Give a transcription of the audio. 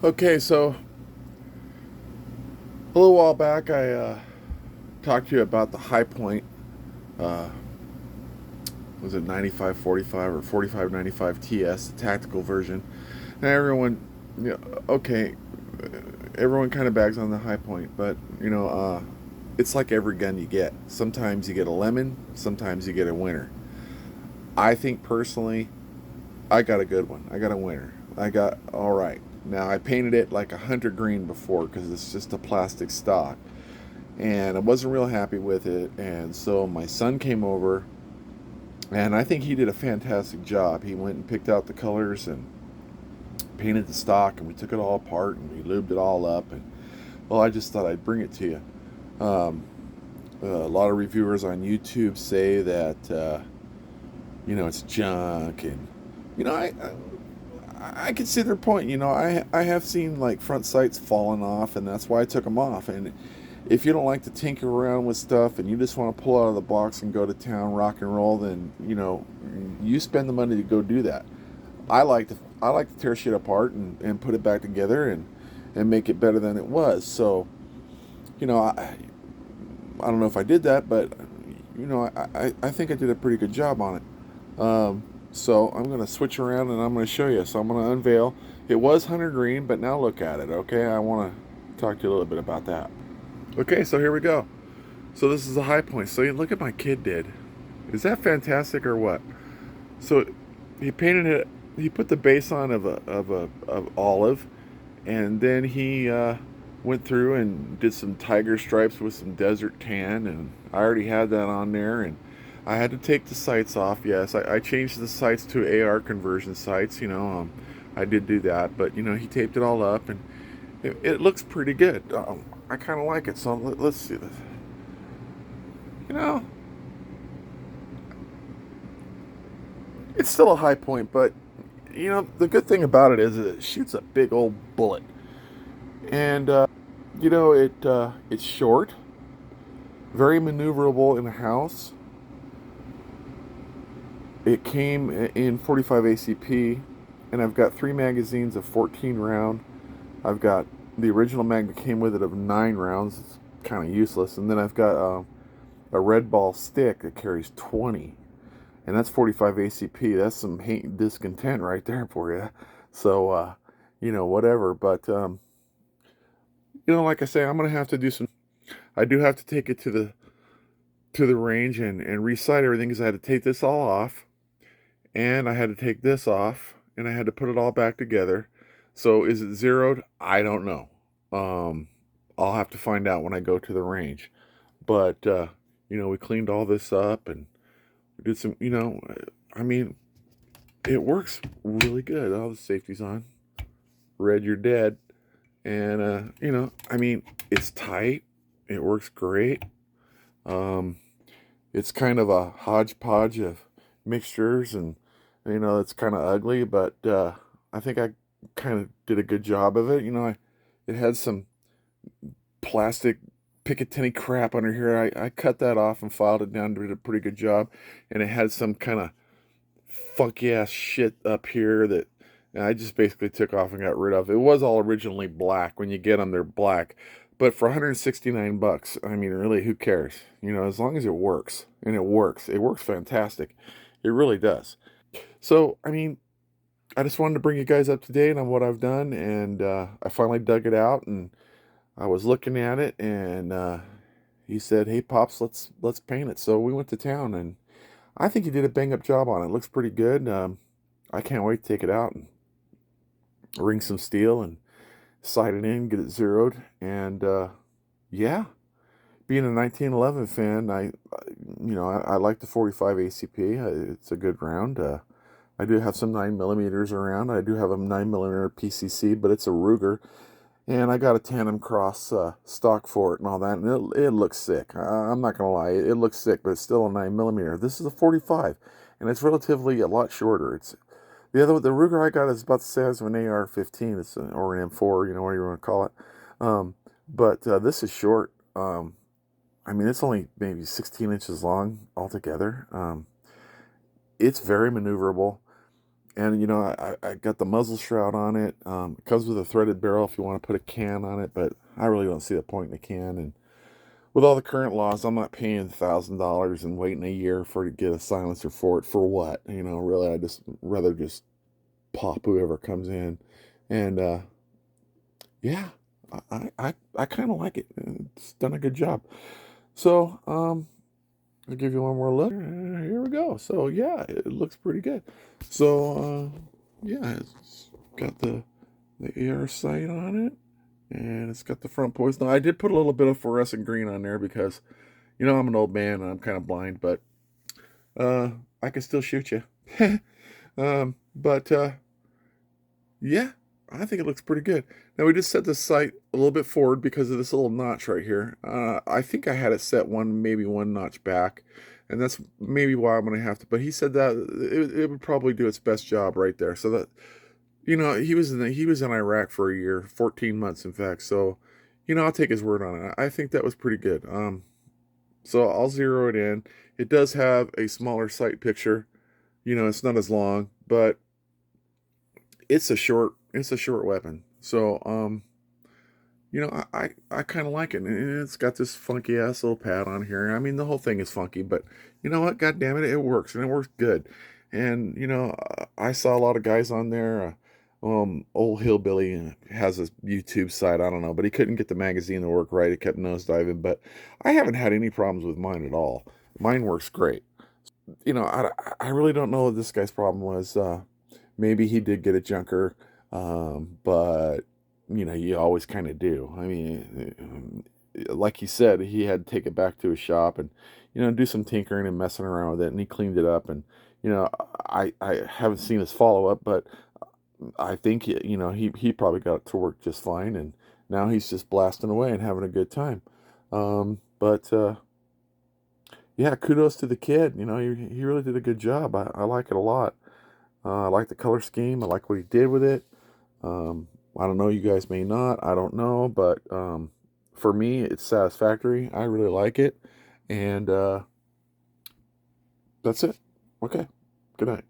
Okay, so a little while back, I talked to you about the High Point. Uh, was it 9545 or 4595 TS, the tactical version? And everyone, you know, okay, everyone kind of bags on the High Point, but it's like every gun you get. Sometimes you get a lemon, sometimes you get a winner. I think personally, I got a good one. I got a winner. I got all right. Now I painted it like a hunter green before because it's just a plastic stock, and I wasn't real happy with it. And so my son came over, and I think he did a fantastic job. He went and picked out the colors and painted the stock, and we took it all apart and we lubed it all up. And well, I just thought I'd bring it to you. Um, a lot of reviewers on YouTube say that it's junk, and I can see their point. I have seen like front sights falling off, and that's why I took them off. And if you don't like to tinker around with stuff and you just want to pull out of the box and go to town, rock and roll, then you spend the money to go do that. I like to tear shit apart and put it back together and make it better than it was. So I don't know if I did that, but I think I did a pretty good job on it. So I'm going to switch around and I'm going to show you. So I'm going to unveil. It was hunter green, but now look at it. Okay, I want to talk to you a little bit about that. Okay, so here we go. So this is a High Point. So you look at my kid did. Is that fantastic or what? So he painted it. He put the base on of olive, and then he went through and did some tiger stripes with some desert tan, and I already had that on there. And I had to take the sights off. Yes, I changed the sights to AR conversion sights. I did do that, but he taped it all up, and it looks pretty good. I kind of like it. So let's see this. You know, it's still a High Point, but the good thing about it is it shoots a big old bullet, and it's short, very maneuverable in a house. It came in 45 ACP, and I've got 3 magazines of 14 round. I've got the original mag that came with it of 9 rounds. It's kind of useless, and then I've got a red ball stick that carries 20, and that's 45 ACP. That's some hate discontent right there for you. So, whatever. But like I say, I'm gonna have to do some. I do have to take it to the range and recite everything because I had to take this all off, and I had to take this off, and I had to put it all back together. So is it zeroed? I don't know. Um, I'll have to find out when I go to the range. But we cleaned all this up and we did some. I mean, it works really good. All the safety's on. Red, you're dead. And I mean, it's tight. It works great. Um, it's kind of a hodgepodge of mixtures, and it's kind of ugly, but I think I kind of did a good job of it. It had some plastic Picatinny crap under here. I cut that off and filed it down, did a pretty good job, and it had some kind of funky ass shit up here that I just basically took off and got rid of. It was all originally black. When you get them, they're black. But for 169 bucks, I mean, really, who cares? As long as it works, and it works fantastic. It really does. So, I mean, I just wanted to bring you guys up to date on what I've done, and I finally dug it out, and I was looking at it, and he said, "Hey, pops, let's paint it." So we went to town, and I think he did a bang up job on it. It looks pretty good. I can't wait to take it out and ring some steel and sight it in, get it zeroed, and yeah. Being a 1911 fan, I like the 45 ACP. It's a good round. I do have some 9 millimeters around. I do have a 9 millimeter PCC, but it's a Ruger, and I got a tandem cross stock for it and all that, and it looks sick. I'm not gonna lie, it looks sick, but it's still a 9 millimeter. This is a 45, and it's relatively a lot shorter. It's the Ruger I got is about the size of an AR-15. Or an M4, whatever you want to call it. But this is short. I mean, it's only maybe 16 inches long altogether. It's very maneuverable, And, I got the muzzle shroud on it. It comes with a threaded barrel if you want to put a can on it, but I really don't see the point in a can. And with all the current laws, I'm not paying $1,000 and waiting a year to get a silencer for it. For what? Really, I just rather just pop whoever comes in. And yeah, I kind of like it. It's done a good job. So I'll give you one more look. Here we go. So yeah, it looks pretty good. So yeah, it's got the AR sight on it, and it's got the front poise. Now I did put a little bit of fluorescent green on there because I'm an old man and I'm kind of blind, but I can still shoot you. But yeah, I think it looks pretty good. Now we just set the sight a little bit forward because of this little notch right here. I think I had it set maybe one notch back, and that's maybe why I'm gonna have to. But he said that it would probably do its best job right there. So that he was in Iraq for a year, 14 months in fact. So I'll take his word on it. I think that was pretty good. So I'll zero it in. It does have a smaller sight picture. It's not as long, but it's a short weapon. So I kind of like it. And it's got this funky ass little pad on here. I mean, the whole thing is funky, but you know what? God damn it, it works, and it works good. And I saw a lot of guys on there. Old Hillbilly has a YouTube site. I don't know, but he couldn't get the magazine to work right. It kept nosediving, but I haven't had any problems with mine at all. Mine works great. I really don't know what this guy's problem was. Maybe he did get a junker, but you always kind of do. I mean, like he said, he had to take it back to his shop and do some tinkering and messing around with it, and he cleaned it up. And I haven't seen his follow up, but I think he probably got it to work just fine, and now he's just blasting away and having a good time. But yeah, kudos to the kid. He really did a good job. I like it a lot. I like the color scheme. I like what he did with it. I don't know. You guys may not. I don't know. But for me, it's satisfactory. I really like it. And that's it. Okay. Good night.